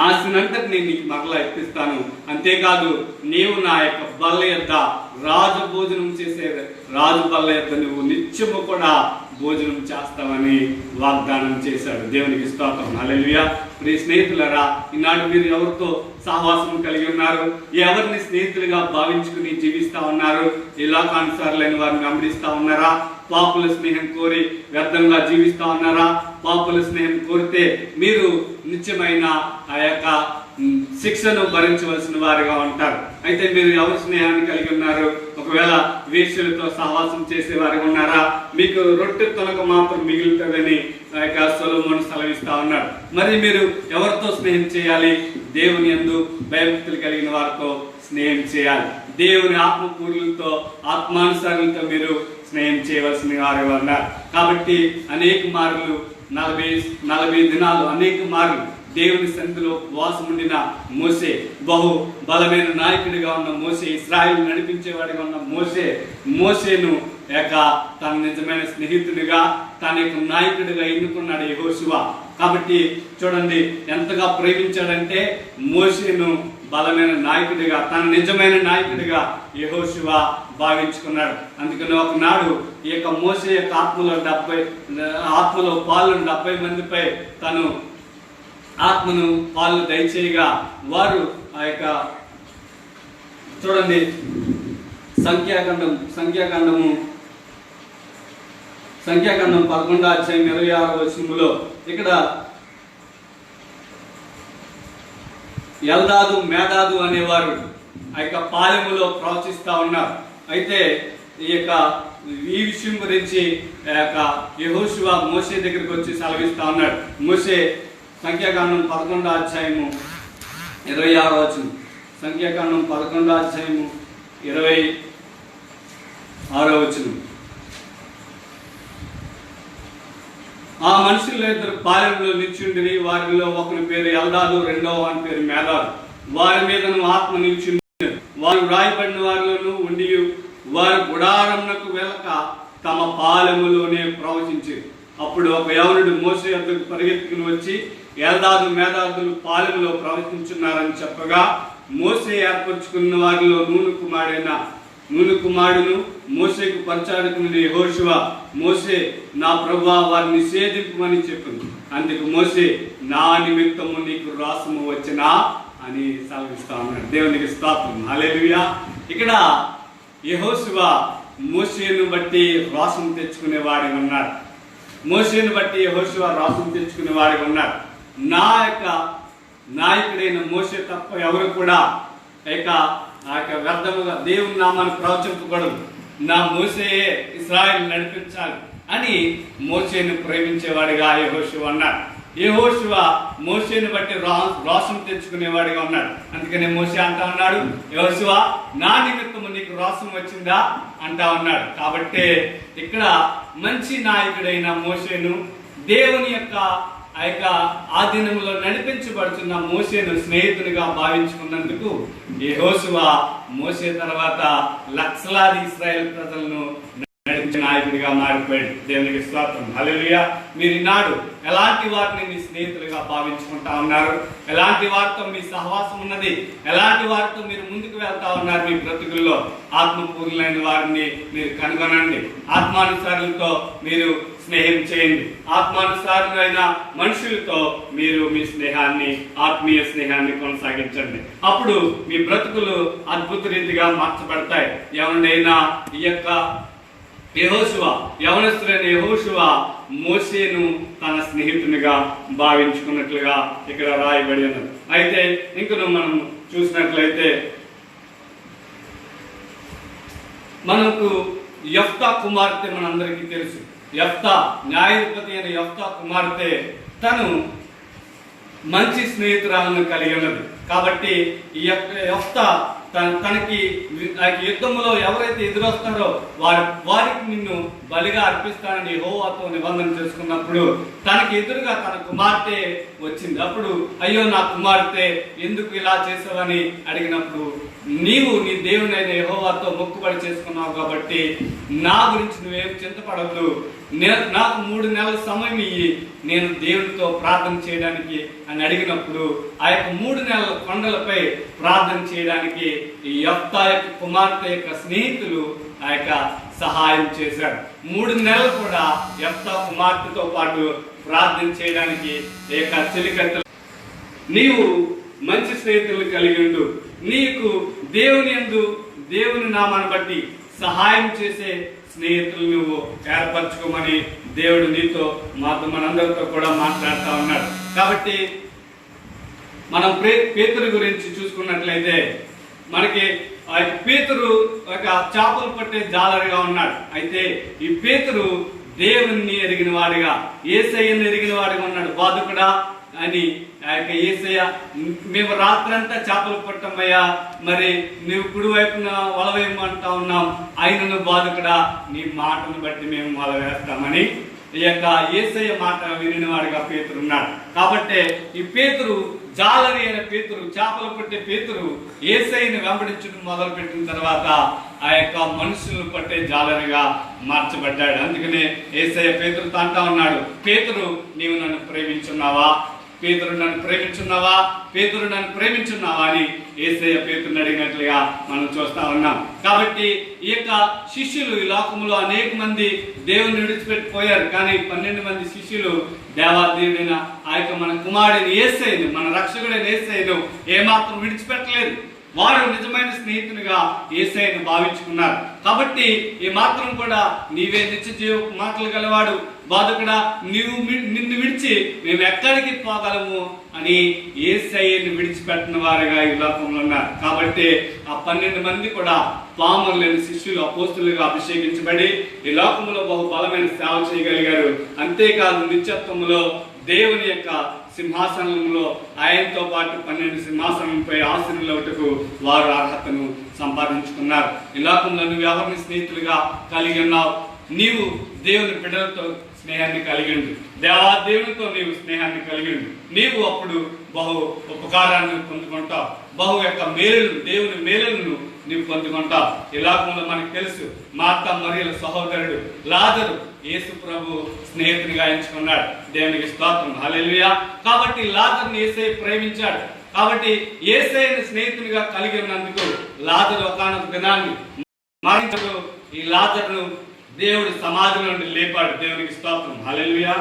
ఆస్తినంతటిని నీకు మరలా ఇప్పిస్తాను, అంతేకాదు నీవు నా యొక్క బల్ల యొద్ద రాజు భోజనం చేసే రాజు బల్ల యొద్ద నువ్వు నిత్యము కూడా భోజనం చేస్తామని వాగ్దానం చేశాడు. దేవునికి స్తోత్రం, హల్లెలూయా. ప్రియ స్నేహితులారా, ఈనాడు మీరు ఎవరితో సహవాసం కలిగి ఉన్నారు? ఎవరిని స్నేహితులుగా భావించుకుని జీవిస్తా ఉన్నారు? ఈ లోకానుసారులైన వారిని వెంబడిస్తా ఉన్నారా? పాపుల స్నేహం కోరి వ్యర్థంగా జీవిస్తా ఉన్నారా? పాపుల స్నేహం కోరితే మీరు నిత్యమైన ఆ యొక్క శిక్షను భరించవలసిన వారిగా ఉంటారు. అయితే మీరు ఎవరి స్నేహాన్ని కలిగి ఉన్నారు? ఒకవేళ వేశ్యలతో సహవాసం చేసే వారిగా ఉన్నారా? మీకు రొట్టె తొనక మాత్రం మిగులుతుందని సొలొమోను సెలవిస్తా ఉన్నాడు. మరి మీరు ఎవరితో స్నేహం చేయాలి? దేవుని యందు భయభక్తులు కలిగిన వారితో స్నేహం చేయాలి. దేవుని ఆత్మపూర్లతో, ఆత్మానుసారులతో మీరు స్నేహం చేయవలసిన వారు ఉన్నారు. కాబట్టి అనేక మార్లు 40 దినాలు అనేక మార్లు దేవుని సన్నిధిలో ఉపవాసం ఉండిన మోషే, బహు బలమైన నాయకుడిగా ఉన్న మోషే, ఇశ్రాయేలు నడిపించేవాడిగా ఉన్న మోషేను తన నిజమైన స్నేహితుడిగా, తన యొక్క నాయకుడిగా ఎన్నుకున్నాడు యెహోషువ. కాబట్టి చూడండి ఎంతగా ప్రేమించాడంటే మోషేను బలమైన నాయకుడిగా, తన నిజమైన నాయకుడిగా యెహోషువ భావించుకున్నాడు. అందుకని ఒకనాడు ఈ యొక్క మోషే యొక్క ఆత్మలో పాలు 70 మందిపై తను ఆత్మను పాలు దయచేయగా వారు ఆ యొక్క చూడండి సంఖ్యాకాండం 11వ అధ్యాయం 26వ వచనములో ఇక్కడ ఎల్దాదు, మేదాదు అనేవారు ఆ యొక్క పాలెములో ప్రవచిస్తా ఉన్నారు. అయితే ఈ విషయం గురించి యెహోషువ మోషే దగ్గరికి వచ్చి సెలవిస్తా ఉన్నాడు. మోషే సంఖ్యాకాండం 11వ అధ్యాయము 26వ వచనం, సంఖ్యాకాండం 11వ అధ్యాయము 26వ వచనం. ఆ మనుషుల్లో ఇద్దరు పాలెంలో నిల్చుండిరి. వారిలో ఒకరి పేరు ఎల్దాదు, రెండవ వాని పేరు మేదాదు. వారి మీద ఆత్మ నిల్చుండి వారు రాయబడిన వారిలోనూ ఉండి వారు గుడారమునకు వెళ్ళక తమ పాలెములోనే ప్రవచించారు. అప్పుడు ఒక యవనుడు మోషే యొద్దకు పరిగెత్తుకుని వచ్చి, ఎల్దాదు మేదాదులు పాలెములో ప్రవచించున్నారని చెప్పగా, మోషే ఏర్పరచుకున్న వారిలో నూను కుమారుడును మోషేకు పరిచారకుని యెహోషువ, మోషే నా ప్రభువా వారిని సేదింపమని చెప్పింది. అందుకు మోషే, నా నిమిత్తము నీకు రాసము వచ్చినా అని సెలవిస్తా ఉన్నాడు. దేవునికి స్తోత్రం, హల్లెలూయా. ఇక్కడ యెహోషువ మోషేను బట్టి రాసం తెచ్చుకునేవాడిగా ఉన్నాడు. మోషేను బట్టి యెహోషువ రాసం తెచ్చుకునేవాడిగా ఉన్నాడు. నా యొక్క నాయకుడైన మోషే తప్ప ఎవరు కూడా ఆ యొక్క వ్యర్థముగా దేవుని నామాన్ని ప్రవచింపకూడదు. నా మోషేయే ఇశ్రాయేలు నడిపించాలి అని మోషేను ప్రేమించేవాడిగా యెహోషువ అన్నాడు. యెహోషువ మోషేను బట్టి రోషం తెచ్చుకునేవాడిగా ఉన్నాడు. అందుకనే మోషే అంటా ఉన్నాడు, యెహోషువ నా నిమిత్తము నీకు రోషం వచ్చిందా అంటా ఉన్నాడు. కాబట్టి ఇక్కడ మంచి నాయకుడైన మోషేను దేవుని యొక్క ఆధీనంలో నడిపించబడుతున్న మోషేను స్నేహితునిగా భావించుకున్నందుకు యెహోషువ మోషే తర్వాత లక్షలాది ఇశ్రాయేలు ప్రజలను నడిపించిన నాయకుడిగా మారిపోయాడు. దేవునికి స్తోత్రం, హల్లెలూయా. మీరు ఈనాడు ఎలాంటి వారిని మీ స్నేహితులుగా భావించుకుంటా ఉన్నారు? ఎలాంటి వారితో మీ సహవాసం ఉన్నది? ఎలాంటి వారితో మీరు ముందుకు వెళ్తా ఉన్నారు? మీ బ్రతుకుల్లో ఆత్మపూర్ణులైన వారిని మీరు కనుగొనండి. ఆత్మానుసారులతో మీరు స్నేహం చేయండి. ఆత్మానుసారులైన మనుషులతో మీరు మీ స్నేహాన్ని, ఆత్మీయ స్నేహాన్ని కొనసాగించండి. అప్పుడు మీ బ్రతుకులు అద్భుత రీతిగా మార్చబడతాయి. ఎవరినైనా ఈ యొక్క యవనస్తులైన యెహోషువ మోషేను తన స్నేహితునిగా భావించుకున్నట్లుగా ఇక్కడ రాయబడి ఉన్నది. అయితే ఇంకను మనం చూసినట్లయితే మనకు యెఫ్తా కుమార్తె మనందరికీ తెలుసు. యెఫ్తా న్యాయాధిపతి అయిన యెఫ్తా కుమార్తె తను మంచి స్నేహితురాలను కలిగి ఉన్నది. కాబట్టి ఈ యొక్క యెఫ్తా తనకి యుద్ధంలో ఎవరైతే ఎదురొస్తారో వారికి నిన్ను బలిగా అర్పిస్తానని యెహోవాతో నిబంధన చేసుకున్నప్పుడు తనకి ఎదురుగా తన కుమార్తె వచ్చింది. అప్పుడు అయ్యో నా కుమార్తె ఎందుకు ఇలా చేసావని అడిగినప్పుడు, నీవు నీ దేవునైన యెహోవాతో మొక్కుబడి చేసుకున్నావు కాబట్టి నా గురించి నువ్వేం చింతపడద్దు, నాకు 3 నెలల సమయం ఇయ్యి, నేను దేవునితో ప్రార్థన చేయడానికి అని అడిగినప్పుడు ఆ యొక్క 3 నెలల కొండలపై ప్రార్థన చేయడానికి ఈ యెఫ్తా యొక్క కుమార్తె యొక్క స్నేహితులు ఆ యొక్క సహాయం చేశారు. 3 నెలలు కూడా యెఫ్తా కుమార్తెతో పాటు ప్రార్థన చేయడానికి ఈ యొక్క చెలికత్తె. నీవు మంచి స్నేహితులను కలిగి ఉండు. నీకు దేవుని నామాన్ని బట్టి సహాయం చేసే స్నేహితులు నువ్వు ఏర్పరచుకోమని దేవుడు నీతో మనందరితో కూడా మాట్లాడుతూ ఉన్నాడు. కాబట్టి మనం పేతురు గురించి చూసుకున్నట్లయితే మనకి పేతురు ఒక చేపలు పట్టే జాలరిగా ఉన్నాడు. అయితే ఈ పేతురు దేవుణ్ణి ఎరిగిన వాడిగా, యేసయ్యను ఎరిగిన వాడిగా ఉన్నాడు. బాధకుడా అని ఆ యొక్క యేసయ్య, మేము రాత్రంతా చేపలు పట్టమయ్యా, మరి నువ్వు కుడి వైపున వలవేయమంటా ఉన్నాం, ఆయనను బాధకుడా నీ మాటను బట్టి మేము వల వేస్తామని ఈ యొక్క యేసయ్య మాట వినినవాడిగా పేతురు ఉన్నాడు. కాబట్టి ఈ పేతురు జాలరి అయిన పేతురు, చేపలు పట్టే పేతురు యేసయ్యను వెంబడించడం మొదలు పెట్టిన తర్వాత ఆ యొక్క మనుషులను పట్టే జాలరిగా మార్చబడ్డాడు. అందుకనే యేసయ్య పేతురుతో అంటా ఉన్నాడు, పేతురు నీవు నన్ను ప్రేమించున్నావా? పేతురు నన్ను ప్రేమించున్నావా? పేతురు నన్ను ప్రేమించున్నావా అని యేసయ్య పేతురుని అడిగినట్లుగా మనం చూస్తా ఉన్నాం. కాబట్టి ఈ యొక్క శిష్యులు ఈ లోకంలో అనేక మంది దేవుని విడిచిపెట్టిపోయారు. కానీ 12 మంది శిష్యులు దేవాదేవుడైన ఆ యొక్క మన కుమారుడైన యేసయ్యను, మన రక్షకుడైన యేసయ్యను ఏమాత్రం విడిచిపెట్టలేదు. వారు నిజమైన స్నేహితునిగా యేసయ్యను భావించుకున్నారు. కాబట్టి ఈ మాత్రం కూడా నీవే నిత్య జీవ మాటలు గలవాడు, బాధకుడా నిన్ను విడిచి మేము ఎక్కడికి పోగలము అని యేసయ్యను విడిచిపెట్టిన వారుగా ఈ లోకంలో ఉన్నారు. కాబట్టి ఆ 12 మంది కూడా పామరులైన శిష్యులు అపోస్తులుగా అభిషేకించబడి ఈ లోకంలో బహు బలమైన సేవ చేయగలిగారు. అంతేకాదు నిత్యత్వంలో దేవుని యొక్క సింహాసనంలో ఆయనతో పాటు 12 సింహాసనంపై ఆశీనులవుటకు వారు అర్హతను సంపాదించుకున్నారు. ఈ లోకంలో నువ్వు ఎవరిని స్నేహితులుగా కలిగి ఉన్నావు? నీవు దేవుని బిడ్డలతో స్నేహాన్ని కలిగి ఉండు. దేవునితో నీవు స్నేహాన్ని కలిగి ఉండు. నీవు అప్పుడు బహు ఉపకారాన్ని పొందుకుంటావు, బహు యొక్క మేలును, దేవుని మేలును నీవు పొందుకుంటావు. ఈ లోకంలో మనకు తెలుసు, మార్త మరియల సహోదరుడు లాజరు యేసు ప్రభు స్నేహితునిగా ఎంచుకున్నాడు. దేవునికి స్తోత్రం, హల్లెలూయా. కాబట్టి లాజరుని యేసయ్య ప్రేమించాడు. కాబట్టి యేసయ్యని స్నేహితునిగా కలిగి ఉన్నందుకు లాజరు ఒకానొక దినాన్ని మరణించడు. ఈ లాజరును దేవుడు సమాధి నుండి లేపాడు. దేవునికి స్తోత్రం, హల్లెలూయా.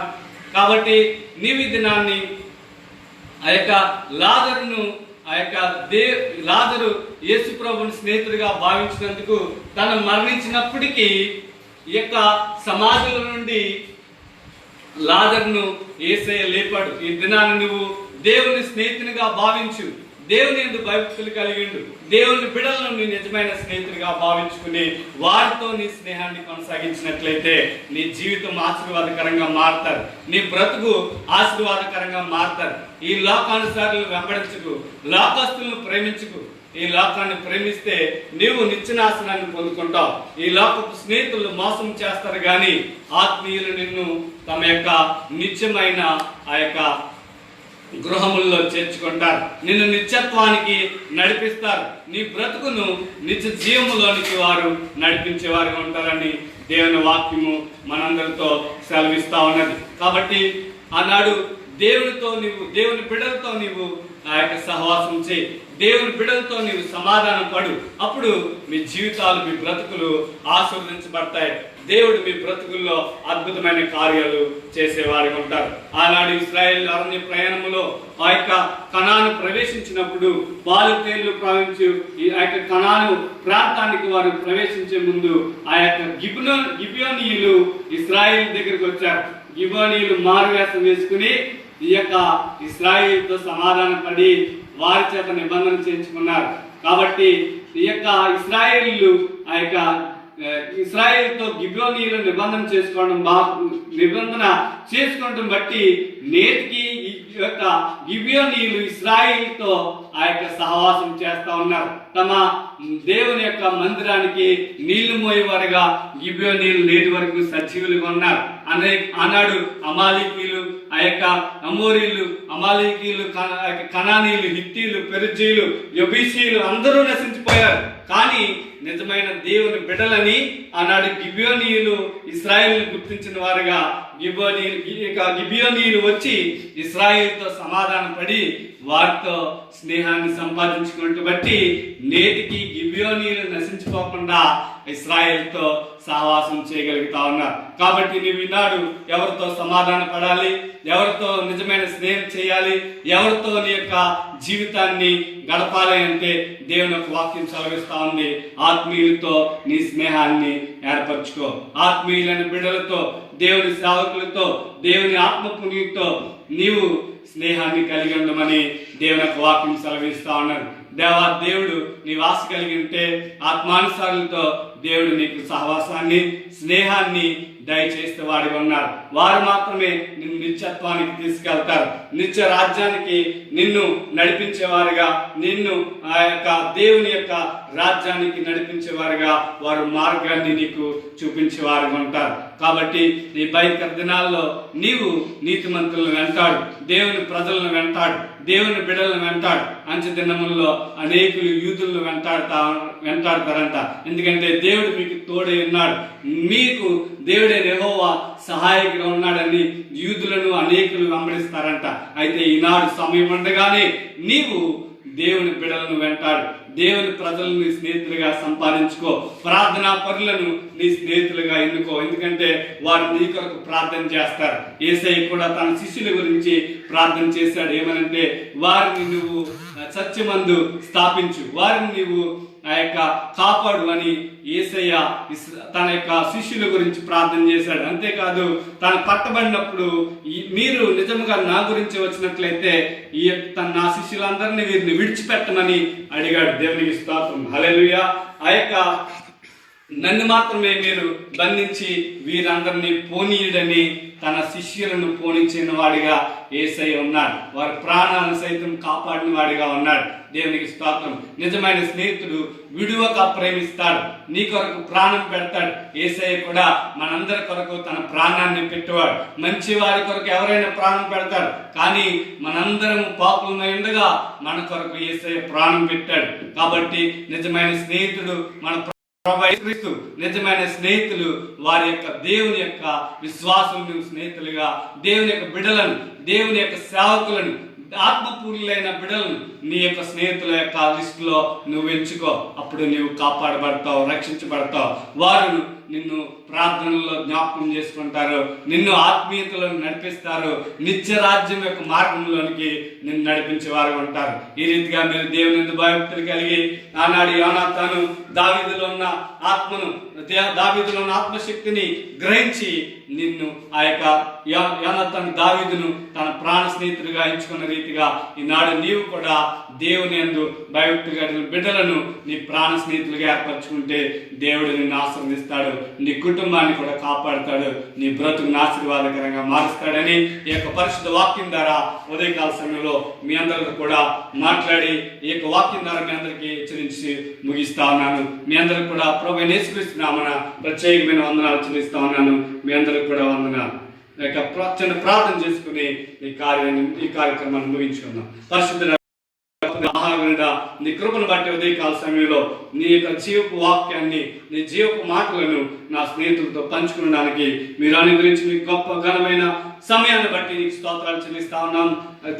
కాబట్టి నీవి దినాన్ని ఆ యొక్క లాజరును లాజరు యేసు ప్రభుని స్నేహితుడిగా భావించినందుకు తను మరణించినప్పటికీ ఈ యొక్క సమాధుల నుండి లాజరును యేసయ్య లేపాడు. ఈ దినాన్ని నువ్వు దేవుని స్నేహితునిగా భావించు. దేవుని యందు భయభక్తులు కలిగిండు. దేవుని బిడ్డలను నీ నిజమైన స్నేహితుడిగా భావించుకుని వారితో నీ స్నేహాన్ని కొనసాగించినట్లయితే నీ జీవితం ఆశీర్వాదకరంగా మారుతారు, నీ బ్రతుకు ఆశీర్వాదకరంగా మారుతారు. ఈ లోకానుసారులు వెంబడించుకు, లోకస్తులను ప్రేమించుకు. ఈ లోకాన్ని ప్రేమిస్తే నీవు నిత్యనాశనాన్ని పొందుకుంటావు. ఈ లోకపు స్నేహితులు మోసం చేస్తారు, కానీ ఆత్మీయులు నిన్ను తమ యొక్క నిత్యమైన ఆ యొక్క గృహముల్లో చేర్చుకుంటారు, నిన్ను నిత్యత్వానికి నడిపిస్తారు. నీ బ్రతుకును నిత్య జీవములోనికి వారు నడిపించేవారుగా ఉంటారని దేవుని వాక్యము మనందరితో సెలవిస్తా ఉన్నది. కాబట్టి ఆనాడు దేవుని బిడ్డలతో నీవు ఆ యొక్క సహవాసం చేయి, దేవుని బిడ్డలతో నీవు సమాధానం పడు. అప్పుడు మీ జీవితాలు, మీ బ్రతుకులు ఆశీర్వదించబడతాయి. దేవుడు మీ బ్రతుకుల్లో అద్భుతమైన కార్యాలు చేసేవారిగా ఉంటారు. ఆనాడు ఇశ్రాయేలు అరణ్య ప్రయాణములో ఆ యొక్క కనాను ప్రవేశించినప్పుడు, పాలు తేళ్లు ప్రవహించు ఆ యొక్క కనాను ప్రాంతానికి వారు ప్రవేశించే ముందు ఆ యొక్క గిబియోనీయులు ఇశ్రాయేలు దగ్గరికి వచ్చారు. గిబియోనీయులు మారువేషం వేసుకుని ఈ యొక్క ఇశ్రాయేలుతో సమాధానం పడి వారి చేత నిబంధన చేయించుకున్నారు. కాబట్టి ఈ యొక్క ఇశ్రాయేలుతో గిబియోనీయులు నిబంధన చేసుకోవడం బట్టి నేటికి ఈ యొక్క గిబియోనీయులు ఇశ్రాయేలుతో ఆ యొక్క సహవాసం చేస్తా ఉన్నారు. తమ దేవుని యొక్క మందిరానికి నీళ్లు మోయేవారుగా గిబియోనీయులు నేటి వరకు సజీవులుగా ఉన్నారు. ఆనాడు అమాలేకీయులు, ఆ యొక్క అమోరీలు, అమాలేకీయులు, కనానీయులు, హిత్తీలు, పెరిజీలు, యెబూసీయులు అందరూ నశించిపోయారు. కానీ నిజమైన దేవుని బిడ్డలని ఆనాడు గిబియోనీయులు ఇశ్రాయేలును గుర్తించిన వారుగా గిబియోనీయులు వచ్చి ఇశ్రాయేలుతో సమాధానం పడి వారితో స్నేహాన్ని సంపాదించుకున్నట్టు బట్టి నేటికి గిబియోనీయులు నశించిపోకుండా ఇశ్రాయేలుతో సహవాసం చేయగలుగుతా ఉన్నారు. కాబట్టి నీవు ఈనాడు ఎవరితో సమాధాన పడాలి, ఎవరితో నిజమైన స్నేహం చేయాలి, ఎవరితో నీ యొక్క జీవితాన్ని గడపాలి అంటే దేవుని యొక్క వాక్యం సెలవిస్తా ఉంది. ఆత్మీయులతో నీ స్నేహాన్ని ఏర్పరచుకో. ఆత్మీయులైన బిడ్డలతో, దేవుని సేవకులతో, దేవుని ఆత్మపుణ్యులతో నీవు స్నేహాన్ని కలిగి ఉండమని దేవుని యొక్క వాక్యం సెలవిస్తా ఉన్నారు. దేవుడు నీ వాస కలిగి ఉంటే ఆత్మానుసారులతో దేవుడు నీకు సహవాసాన్ని, స్నేహాన్ని దయచేస్తే వాడిగా ఉన్నారు. వారు మాత్రమే నిన్ను నిత్యత్వానికి తీసుకెళ్తారు, నిత్య రాజ్యానికి నిన్ను నడిపించేవారుగా, నిన్ను ఆ యొక్క దేవుని యొక్క రాజ్యానికి నడిపించేవారుగా వారు మార్గాన్ని నీకు చూపించేవారుగా ఉంటారు. కాబట్టి ఈ భయంకర దినాల్లో నీవు నీతిమంతులను వెంటాడు, దేవుని ప్రజలను వెంటాడు, దేవుని బిడ్డలను వెంటాడు. అంచె దినముల్లో అనేకులు యూదులను వెంటాడతారంట. ఎందుకంటే దేవుడు మీకు తోడై ఉన్నాడు, మీకు దేవుడే యెహోవా సహాయకుగా ఉన్నాడని యూదులను అనేకులు వెంబడిస్తారంట. అయితే ఈనాడు సమయం ఉండగానే నీవు దేవుని బిడ్డలను వెంటాడు, దేవుని ప్రజలను నీ స్నేహితులుగా సంపాదించుకో, ప్రార్థనా పరులను నీ స్నేహితులుగా ఎన్నుకో. ఎందుకంటే వారు నీ కొరకు ప్రార్థన చేస్తారు. యేసయ్య కూడా తన శిష్యుల గురించి ప్రార్థన చేశాడు. ఏమనంటే వారిని నువ్వు సత్యమందు స్థాపించు, వారిని నీవు ఆ యొక్క కాపాడు అని యేసయ్య తన యొక్క శిష్యుల గురించి ప్రార్థన చేశాడు. అంతేకాదు తను పట్టబడినప్పుడు మీరు నిజంగా నా గురించి వచ్చినట్లయితే నా శిష్యులందరినీ వీరిని విడిచిపెట్టమని అడిగాడు. దేవునికి స్తోత్రం, హల్లెలూయా. ఆ యొక్క నన్ను మాత్రమే మీరు బంధించి వీరందరినీ పోనీయుడని తన శిష్యులను పోనించిన వాడిగా యేసయ్య ఉన్నాడు. వారి ప్రాణాలను సైతం కాపాడిన వాడిగా ఉన్నాడు. దేవునికి స్తోత్రం. నిజమైన స్నేహితుడు విడువక ప్రేమిస్తాడు, నీ కొరకు ప్రాణం పెడతాడు. యేసయ్య కూడా మనందరి కొరకు తన ప్రాణాన్ని పెట్టేవాడు. మంచి వారి కొరకు ఎవరైనా ప్రాణం పెడతాడు, కానీ మనందరం పాపులమై ఉండగా మన కొరకు యేసయ్య ప్రాణం పెట్టాడు. కాబట్టి నిజమైన స్నేహితుడు మన క్రీస్తు. నిజమైన స్నేహితులు వారి యొక్క దేవుని యొక్క విశ్వాసులను స్నేహితులుగా, దేవుని యొక్క బిడ్డలను, దేవుని యొక్క సేవకులను, ఆత్మపూర్ణులైన బిడ్డలను నీ యొక్క స్నేహితుల యొక్క లిస్టులో నువ్వు ఎంచుకో. అప్పుడు నీవు కాపాడబడతావు, రక్షించబడతావు. వారు నిన్ను ప్రార్థనలో జ్ఞాపకం చేసుకుంటారు, నిన్ను ఆత్మీయతలో నడిపిస్తారు, నిత్య రాజ్యం యొక్క మార్గంలోనికి నిన్ను నడిపించే వారు ఉంటారు. ఈ రీతిగా మీరు దేవుని యందు భయభక్తులు కలిగి ఆనాడు యోనాతాను దావీదులో ఉన్న ఆత్మను, దావీదులో ఉన్న ఆత్మశక్తిని గ్రహించి నిన్ను ఆ యొక్క యోనాతాను దావీదును తన ప్రాణ స్నేహితుడిగా ఎంచుకున్న రీతిగా ఈనాడు నీవు కూడా దేవుని యందు భయభక్తులు కలిగిన బిడ్డలను నీ ప్రాణ స్నేహితులుగా ఏర్పరచుకుంటే దేవుడు నిన్ను ఆశీర్వదిస్తాడు, నీ కుటుంబాన్ని కూడా కాపాడుతాడు, నీ బ్రతుకును ఆశీర్వాదకరంగా మారుస్తాడని ఈ యొక్క పరిశుద్ధ వాక్యం ద్వారా ఉదయకాల సమయంలో మీ అందరితో కూడా మాట్లాడి ఈ యొక్క వాక్యం ద్వారా మీ అందరికీ హెచ్చరించి ముగిస్తా ఉన్నాను. మీ అందరికి కూడా ప్రభువైన యేసుక్రీస్తు నామమున ప్రత్యేకమైన వందనాలు చెల్లిస్తా ఉన్నాను. మీ అందరికి కూడా వందనాలు. చిన్న ప్రార్థన చేసుకుని ఈ కార్యక్రమాన్ని ముగించుకుందాం. పరిశుద్ధ మహాగణుడా, నీ కృపను బట్టి ఉదయకాల సమయంలో నీ యొక్క జీవపు వాక్యాన్ని, నీ జీవపు మాటలను నా స్నేహితులతో పంచుకోవడానికి మీరు అనుగ్రహించిన గొప్ప ఘనమైన సమయాన్ని బట్టి నీకు స్తోత్రాలు చెల్లిస్తా ఉన్నాం.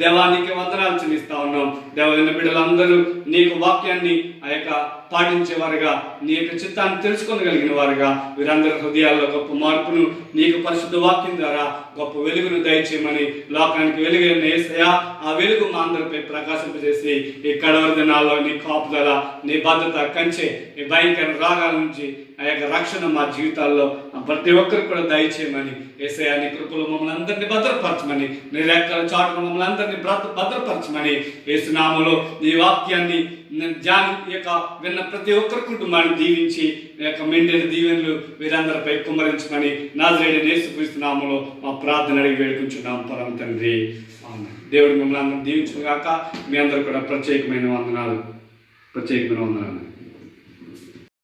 దేవానికి వందనాలు చెల్లిస్తా ఉన్నాం. దేవైన బిడ్డలందరూ నీకు వాక్యాన్ని ఆ యొక్క పాటించేవారుగా, నీ యొక్క చిత్తాన్ని తెలుసుకోగలిగిన వారుగా వీరందరి హృదయాల్లో గొప్ప మార్పును నీకు పరిశుద్ధ వాక్యం ద్వారా గొప్ప వెలుగును దయచేయమని, లోకానికి వెలుగైన యేసయ్యా ఆ వెలుగు మా అందరిపై ప్రకాశింపజేసి ఈ కడవరి దినాల్లో నీ కాపుదల, నీ భద్రత కంచె, ఈ భయంకర రాగాల నుంచి ఆ యొక్క రక్షణ మా జీవితాల్లో ప్రతి ఒక్కరు కూడా దయచేయమని, యేసయ్యా నీ కృపలో మమ్మల్ని అందరినీ భద్రపరచమని, నీ రెక్కల చాటును మమ్మల్ని అందరినీ భద్రపరచమని, యేసునామములో నీ వాక్యాన్ని ఈ యొక్క విన్న ప్రతి ఒక్కరి కుటుంబాన్ని దీవించి ఈ యొక్క మెండైన దీవెనలు వీరందరిపై కుమ్మరించమని నజరేయుడైన యేసుక్రీస్తు నామములో మా ప్రార్థన అడిగి వేడుకుంటున్నాం పరమ తండ్రి. దేవుడు మిమ్మల్ని అందరిని దీవించుగాక. మీ అందరూ కూడా ప్రత్యేకమైన వందనాలు.